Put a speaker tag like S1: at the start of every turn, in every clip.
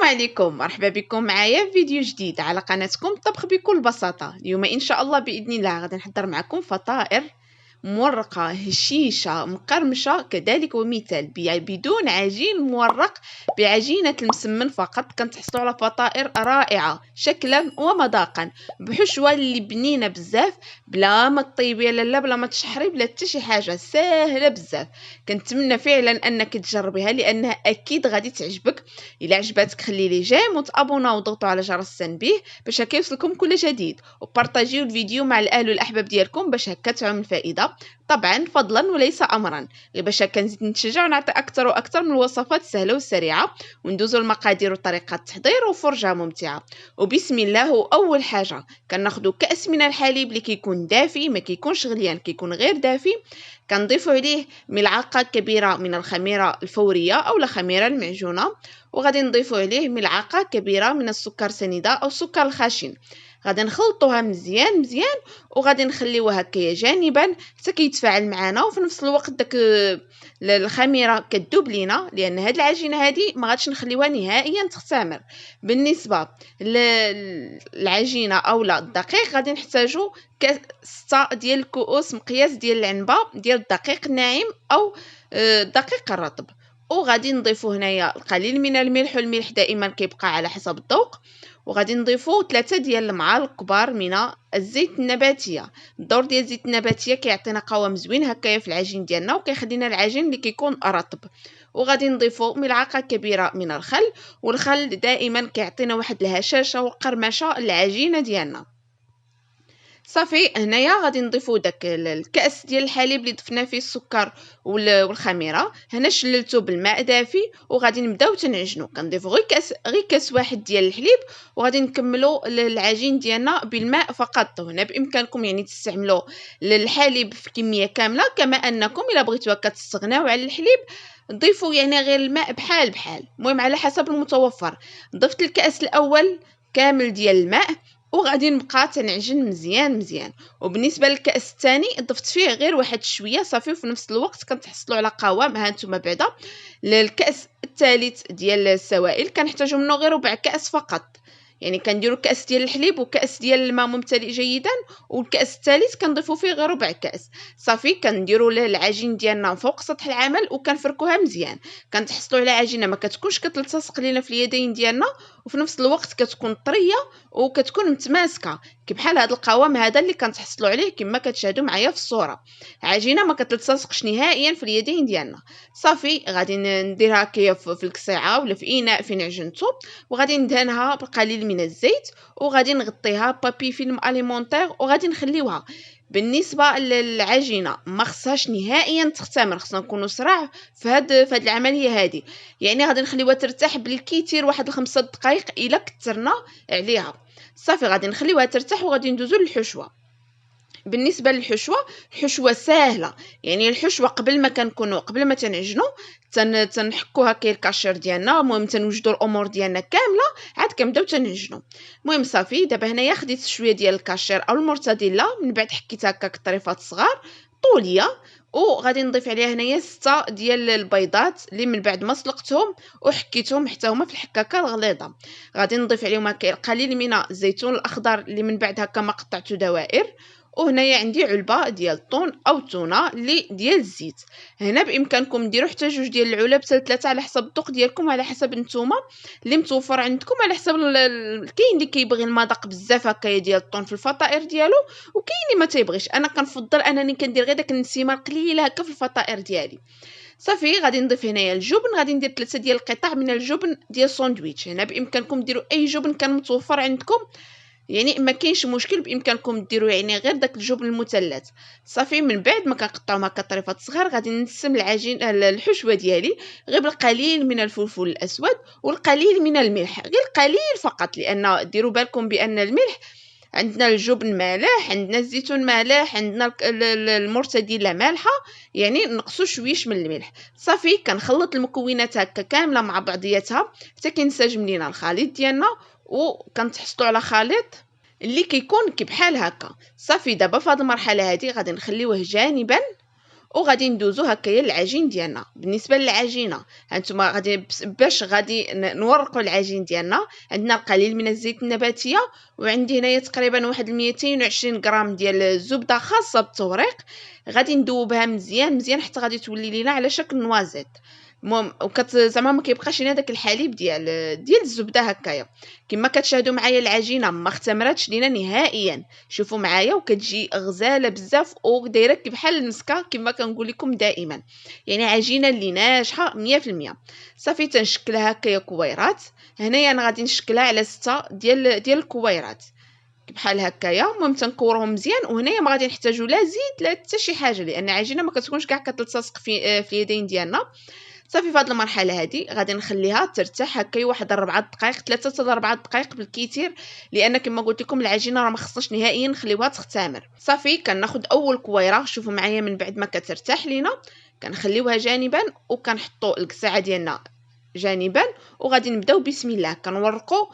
S1: عليكم، مرحبا بكم معايا في فيديو جديد على قناتكم طبخ بكل بساطة. اليوم ان شاء الله باذن الله غادي نحضر معكم فطائر مورقة هشيشة مقرمشة كذلك ومثال بدون عجين مورق، بعجينة المسمن فقط كنتحصلوا على فطائر رائعة شكلا ومذاقا، بحشوة اللي بنينة بزاف، بلا ما طيبي لا بلا ما تشحري بلا حتى شي حاجة، ساهلة بزاف. كنتمنى فعلا انك تجربيها لانها اكيد غادي تعجبك. الا عجبتك خلي لي جيم وتابونا وضغطوا على جرس التنبيه باش هكا يوصلكم كل جديد، وبارطاجيو الفيديو مع الاهل والاحباب ديالكم باش هكا تعم الفائده، طبعا فضلا وليس امرا، غير باش هكا نزيد نتشجع ونعطي اكثر واكثر من الوصفات السهله والسريعه، وندوزو المقادير وطريقه التحضير وفرجه ممتعه. وبسم الله. واول حاجه كناخذوا كاس من الحليب اللي كيكون دافي، ما كيكونش غليان، كيكون غير دافي. كنضيفوا عليه ملعقه كبيره من الخميره الفوريه او الخميره المعجونه، وغادي نضيفوا عليه ملعقه كبيره من السكر سنيده او السكر الخشن. غادي نخلطوها مزيان مزيان وغادي نخليوها هكايا جانبا حتى كيتفاعل معنا، وفي نفس الوقت داك الخميره كتذوب لينا، لان هاد العجينه هادي ما غاديش نخليوها نهائيا تختمر. بالنسبه للعجينه او لا الدقيق غادي نحتاجو 6 ديال الكؤوس مقياس ديال العنبه ديال الدقيق الناعم او الدقيق الرطب. وغادي نضيفو هنايا القليل من الملح، والملح دائما كيبقى على حسب الذوق. وغادي نضيفو 3 ديال المعالق كبار من الزيت النباتيه. الدور ديال الزيت النباتيه كيعطينا قوام زوين هكايا في العجين ديالنا، وكيخلينا العجين اللي كيكون رطب. وغادي نضيفو ملعقه كبيره من الخل، والخل دائما كيعطينا واحد الهشاشه وقرمشه للعجينه ديالنا. صافي هنايا غادي نضيفو داك الكاس ديال الحليب اللي ضفنا فيه السكر والخميره، هنا شللته بالماء دافي وغادي نبداو تنعجنو. كنضيفو غير كاس واحد ديال الحليب، وغادي نكملو العجين ديالنا بالماء فقط. هنا بامكانكم يعني تستعملوا الحليب في كميه كامله، كما انكم الا بغيتوا كتستغناو على الحليب ضيفوا يعني غير الماء بحال المهم على حسب المتوفر. ضفت الكاس الاول كامل ديال الماء وغادي نبقى تنعجن مزيان مزيان. وبالنسبه للكاس الثاني ضفت فيه غير واحد شويه صافي، وفي نفس الوقت كنتحصلوا على قوام. ها نتوما بعدا للكاس الثالث ديال السوائل كنحتاجوا منه غير ربع كاس فقط، يعني كنديروا كاس ديال الحليب وكاس ديال الماء ممتلئ جيدا، والكاس الثالث كنضيفوا فيه غير ربع كاس. صافي كنديروا العجين ديالنا فوق سطح العمل وكنفركوها مزيان. كنتحصلوا على عجينه ما كتكونش كتلتصق لينا في اليدين ديالنا، وفي نفس الوقت كتكون طريه وكتكون متماسكه كي بحال هذا القوام هذا اللي كنتحصلوا عليه كما كتشاهدوا معايا في الصوره. عجينه ما كتلتصقش نهائيا في اليدين ديالنا. صافي غادي نديرها كي في القصيعه ولا في اناء فين عجنته، وغادي ندهنها بقليل من الزيت، وغادي نغطيها بابي فيلم اليمونتير وغادي نخليوها. بالنسبه للعجينه ما خصهاش نهائيا تختمر، خصنا نكونوا صراع في هاد العمليه هذه، يعني غادي نخليوها ترتاح بالكثير واحد 5 دقائق الا كثرنا عليها. صافي غادي نخليوها ترتاح وغادي ندوزو للحشوه. بالنسبه للحشوه، الحشوه سهله، يعني الحشوه قبل ما تنعجنوا تنحكوا هكا الكاشير ديالنا، المهم تنوجدوا الامور ديالنا كامله عاد كنبداو تنعجنوا. المهم صافي دابا هنايا خديت شويه ديال الكاشير او المرتديلا، من بعد حكيت هكا قطريفات صغار طوليه، وغادي نضيف عليها هنايا 6 ديال البيضات اللي من بعد ما سلقتهم وحكيتهم حتى هما في الحكاكه الغليظه. غادي نضيف عليهم هكا القليل من الزيتون الاخضر اللي من بعد هكا ما قطعته دوائر، وهنايا عندي علبه ديال الطون او تونه اللي ديال الزيت. هنا بامكانكم ديروا حتى 2 ديال العلب حتى 3 على حسب الذوق ديالكم، على حسب نتوما اللي متوفر عندكم، على حسب كاين اللي كيبغي المذاق بزاف هكايا ديال الطون في الفطائر ديالو، وكاين اللي ما تيبغيش. انا كنفضل انني كندير غير داك النسيمه القليله هكا في الفطائر ديالي. صافي غادي نضيف هنايا الجبن، غادي ندير 3 ديال القطع من الجبن ديال الساندويتش. هنا بامكانكم ديروا اي جبن كان متوفر عندكم، يعني ما كاينش مشكل، بامكانكم ديروا يعني غير داك الجبن المثلث. صافي من بعد ما كنقطعوهم هكا طريفات صغار غادي نقسم العجين الحشوه ديالي غير بالقليل من الفلفل الاسود والقليل من الملح، غير قليل فقط، لان ديروا بالكم بان الملح عندنا الجبن مالح، عندنا الزيتون مالح، عندنا المرتديلا مالحه، يعني نقصوا شويش من الملح. صافي كنخلط المكونات هكا كامله مع بعضياتها حتى كينسجم لينا الخليط ديالنا، وكنتحصلوا على خليط اللي كيكون بحال هكا. صافي دابا في هذه المرحله هذه غادي نخليوه جانبا، وغادي ندوزو هكايا للعجين ديالنا. بالنسبه للعجينه هانتوما غادي باش غادي نورقوا العجين ديالنا، عندنا القليل من الزيت النباتيه، وعندي هنايا تقريبا واحد 220 غرام ديال الزبده خاصه بالتوريق. غادي ندوبها مزيان مزيان حتى غادي تولي لينا على شكل نوازيت. المهم زعما ما كيبقاش لينا داك الحليب ديال الزبده هكايا. كما كتشاهدوا معايا العجينه ما اختمراتش لينا نهائيا، شوفوا معايا، وكتجي غزاله بزاف ودايره بحال المسكه كما كنقول لكم دائما، يعني عجينه اللي ناجحه 100%. صافي تنشكلها هكايا كويرات. هنايا انا غادي نشكلها على 6 ديال الكويرات بحال هكايا. المهم تنكورهم مزيان، وهنايا ما غادي نحتاجوا لا زيت لا حتى شي حاجه، لان العجينه ما كتكونش كاع كتلتصق في اليدين ديالنا. صافي في هذه المرحله هذه غادي نخليها ترتاح هكايا واحد 4 دقائق، 3 حتى 4 دقائق بالكثير، لان كما قلت لكم العجينه راه ما خصناش نهائيا نخليوها تختمر. صافي كناخذ اول كويره، شوفوا معايا، من بعد ما كترتاح لينا كنخليوها جانبا، وكنحطوا القسعه ديالنا جانبا، وغادي نبداو بسم الله كنورقوا.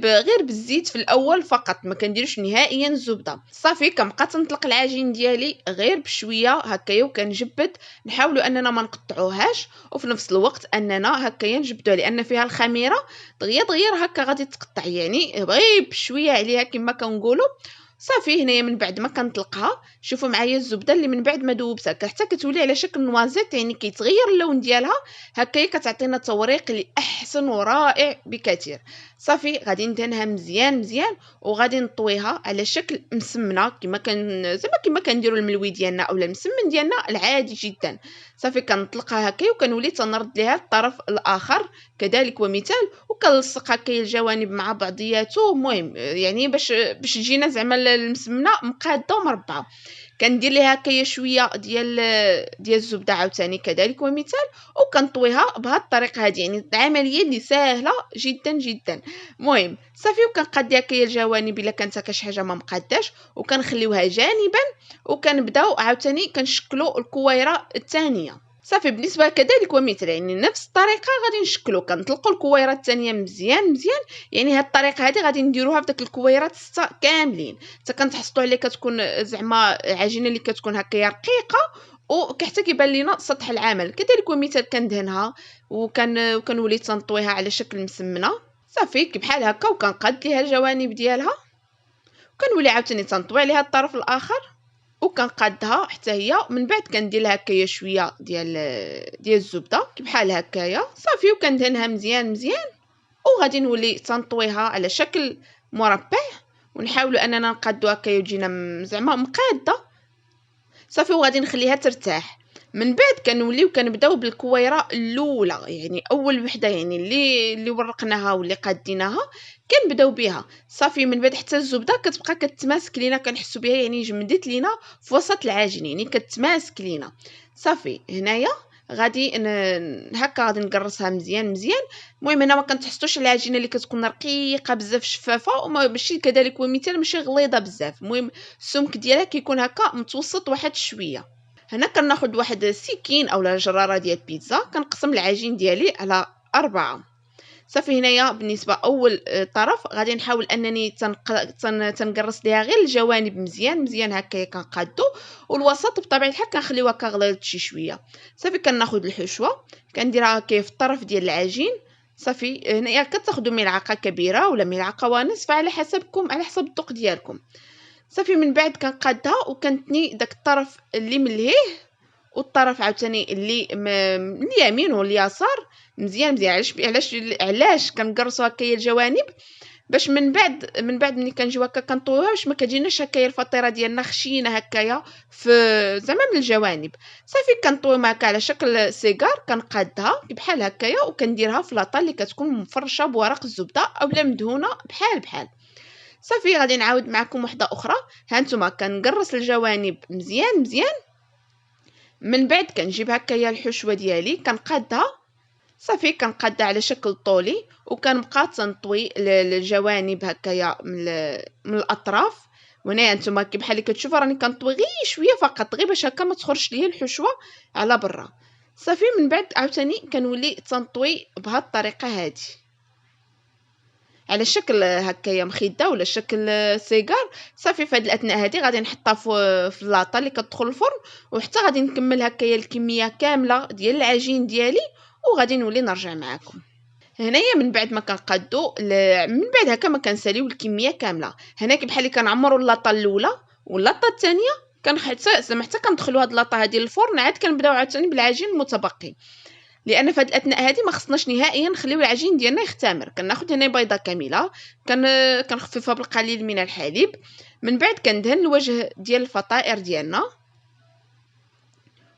S1: غير بالزيت في الاول فقط، ما كنديروش نهائيا الزبده. صافي كنبقى تنطلق العجين ديالي غير بشويه هكايا، وكنجبد، نحاولوا اننا ما نقطعوهاش، وفي نفس الوقت اننا هكايا نجبدوها، لان فيها الخميره دغيا هكا غادي تقطع، يعني غير بشويه عليها كما كنقولوا. صافي هنايا من بعد ما كنطلقها، شوفوا معايا الزبده اللي من بعد ما دوبتها حتى كتولي على شكل نوازيت، يعني كيتغير اللون ديالها هكايا، كتعطينا توريق اللي احسن ورائع بكثير. صافي غادي ندهنها مزيان مزيان، وغادي نطويها على شكل مسمنه زعما كما كنديروا الملوي ديالنا اولا المسمن ديالنا العادي جدا. صافي كنطلقها هكايا، وكنولي تنرد ليها الطرف الاخر كذلك ومثال، وكنلصق هكايا الجوانب مع بعضياته. المهم يعني باش تجينا زعما المسمنه مقاده ومربعه. كندير ليها هكايا شويه ديال الزبده عاوتاني كذلك ومثال، وكنطويها بهذه الطريقه هذه، يعني العمليه اللي سهله جدا جدا. المهم صافي وكنقادي هكايا الجوانب الا كانت هكا شي حاجه ما مقاداش، وكنخليوها جانبا، وكنبداو عاوتاني كنشكلوا الكويره الثانيه. صافي بالنسبه كذلك ومثل، يعني نفس الطريقه غادي نشكلوا، كنطلقوا الكويره الثانيه مزيان مزيان، يعني هاد الطريقه هذه غادي نديروها في داك الكويرات 6 كاملين حتى كنتحصلوا عليه كتكون زعما عجينه اللي كتكون هكايا رقيقه، وحتى كيبان لينا سطح العمل كذلك ومثال. كندهنها وكنولي تنطويها على شكل مسمنه. صافي بحال هكا، وكنقاد ليها الجوانب ديالها، وكنولي عاوتاني تنطوي عليها الطرف الاخر، وكنقادها حتى هي. من بعد كندير لها هكايا شويه ديال الزبده بحال هكايا. صافي وكندهنها مزيان مزيان، وغادي نولي تنطويها على شكل مربع، ونحاولوا اننا نقادو هكايا وتجينا زعما مقاده. صافي وغادي نخليها ترتاح. من بعد كنبداو بالكويره الاولى، يعني اول وحده، يعني اللي ورقناها واللي قاديناها كنبداو بها. صافي من بعد حتى الزبده كتبقى كتماسك لينا، كنحسوا بها يعني جمدت لينا في وسط العجين، يعني كتماسك لينا. صافي هنايا غادي هكا غادي نقرصها مزيان مزيان. المهم هنا ما كنتحسوش على العجينه اللي كتكون رقيقه بزاف شفافه، وما ماشي كذلك ومثال ماشي غليظه بزاف. المهم السمك ديالها كيكون هكا متوسط واحد شويه. هنا كناخذ واحد السكين اولا جراره ديال البيتزا، كنقسم العجين ديالي على 4. صافي هنايا بالنسبه اول طرف غادي نحاول انني تنقرص ليها غير الجوانب مزيان مزيان هكايا كنقادو، والوسط بطبيعه الحال كنخليوها هكا غليظ شي شويه. صافي كناخذ الحشوه كنديرها هكايا في الطرف ديال العجين. صافي هنايا كتاخذوا ملعقه كبيره ولا ملعقه ونصف على حسبكم، على حسب الذوق ديالكم. صافي من بعد كنقادها وكنتني داك الطرف اللي ملهيه والطرف عاوتاني اللي من اليمين واليسار مزيان مزيان. علاش كنقرصوا هكايا الجوانب؟ باش من بعد ملي كنجيو هكا كنطويوها باش ما كتجيناش هكايا الفطيره ديالنا خشينه هكايا في زعما من الجوانب. صافي كنطويهم هكا على شكل سيجار، كنقادها بحال هكايا وكنديرها في لاطه اللي كتكون مفرشه بورق الزبده اولا مدهونه بحال. صافي غادي نعاود معكم وحده اخرى. هانتوما كنقرص الجوانب مزيان مزيان، من بعد كنجيب هكايا الحشوه ديالي كنقادها. صافي كنقادها على شكل طولي، وكنبقى تنطوي الجوانب هكايا من الاطراف. وهنا نتوما بحال اللي كتشوفوا راني كنطوي غير شويه فقط، غير باش هكا ما تخرجش ليا الحشوه على برا. صافي من بعد عاوتاني كنولي تنطوي بهذه الطريقه هذه. على شكل هكايا مخده ولا شكل سيجار. صافي في هاد الاثناء هادي غادي نحطها في اللاطه اللي كتدخل الفرن، وحتى غادي نكمل هكايا الكميه كامله ديال العجين ديالي، وغادي نولي نرجع معكم. هنايا من بعد ما كنقادو من بعد هكا ما كنساليو الكميه كامله. هناك بحال اللي كنعمروا اللاطه الاولى واللاطه الثانيه، حتى كندخلوا هاد اللاطه هادي للفرن، عاد كنبداو عاوتاني بالعجين المتبقي. لان في هاد الاثناء هادي ما خصناش نهائيا نخليو العجين ديالنا يختمر. كناخذ هنا بيضه كامله، كنخففها بالقليل من الحليب. من بعد كندهن الوجه ديال الفطائر ديالنا.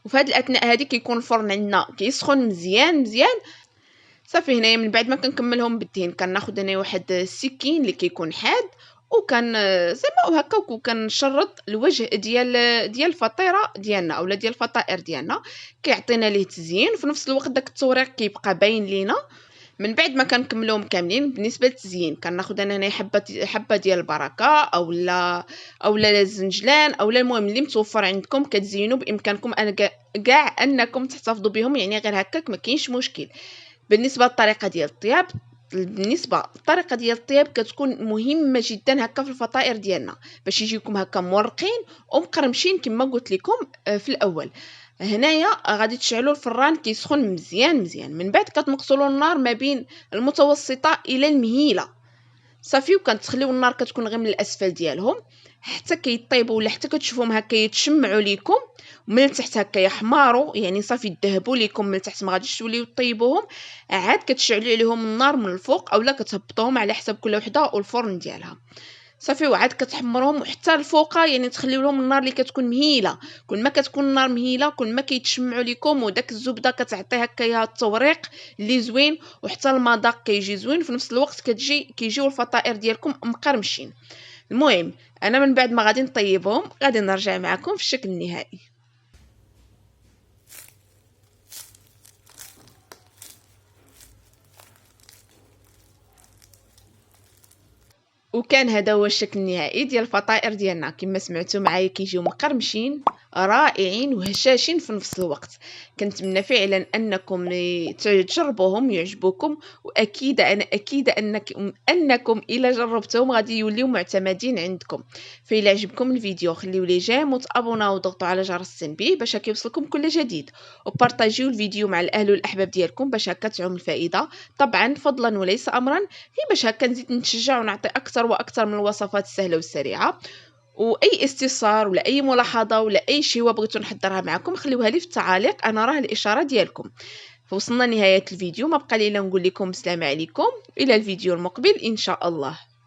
S1: وفي هاد الاثناء هادي كيكون الفرن عندنا كيسخن مزيان مزيان. صافي هنايا من بعد ما كنكملهم بالدهن، كناخذ هنا واحد السكين اللي كيكون حاد، زعما هكا، وكنشرط الوجه ديال الفطيره ديالنا اولا ديال الفطائر ديالنا، كيعطينا ليه تزيين، وفي نفس الوقت داك التوريق كيبقى باين لينا. من بعد ما كنكملوهم كاملين، بالنسبه للتزيين كناخذ انا هنا حبه ديال البركه اولا الزنجلان، اولا المهم اللي متوفر عندكم كتزينوا. بامكانكم كاع انكم تحتفظوا بهم، يعني غير هكاك ما كاينش مشكل. بالنسبه للطريقه ديال الطياب كتكون مهمه جدا هكا في الفطائر ديالنا، باش يجيكم هكا مورقين ومقرمشين كما قلت لكم في الاول. هنايا غادي تشعلوا الفران كيسخن مزيان مزيان. من بعد كتنقصوا النار ما بين المتوسطه الى المهيله. صافي، وكنتخليو النار كتكون غير من الاسفل ديالهم حتى كيطيبوا، ولا حتى كتشوفوهم هكا يتشمعوا ليكم من التحت هكا يحمروا، يعني صافي يذهبوا ليكم من التحت، ما غاديش توليو طيبوهم. عاد كتشعلوا عليهم النار من الفوق اولا كتهبطوهم على حسب كل وحده والفرن ديالها. صافي، وعاد كتحمرهم وحتى الفوقه، يعني تخليو لهم النار اللي كتكون مهيله. كل ما كتكون النار مهيله كل ما كيتشمعوا لكم، وداك الزبده كتعطي هكايا التوريق اللي زوين، وحتى المذاق كيجي زوين. في نفس الوقت كيجيو الفطائر ديالكم مقرمشين. المهم انا من بعد ما غادي نطيبهم غادي نرجع معكم في الشكل النهائي. وكان هذا هو الشكل النهائي ديال الفطائر ديالنا. كما سمعتوا معايا كيجيو مقرمشين رائعين وهشاشين في نفس الوقت. كنتمنى فعلا انكم تجربوهم يعجبوكم، واكيد انا اكيد انكم الا جربتوهم غادي يوليو معتمدين عندكم. فإلا عجبكم الفيديو خليو لي جيم وتابوناو وضغطوا على جرس التنبيه باش كيوصلكم كل جديد، وبارطاجيو الفيديو مع الاهل والاحباب ديالكم باش هكا تعم الفائده، طبعا فضلا وليس امرا، غير باش هكا نزيد نتشجع ونعطي اكثر واكثر من الوصفات السهله والسريعه. واي استفسار ولا اي ملاحظه ولا اي شيء بغيتو نحضرها معكم خليوها لي في التعاليق، انا راه الاشاره ديالكم. فوصلنا نهايه الفيديو، ما بقى لي الا نقول لكم السلام عليكم الى الفيديو المقبل ان شاء الله.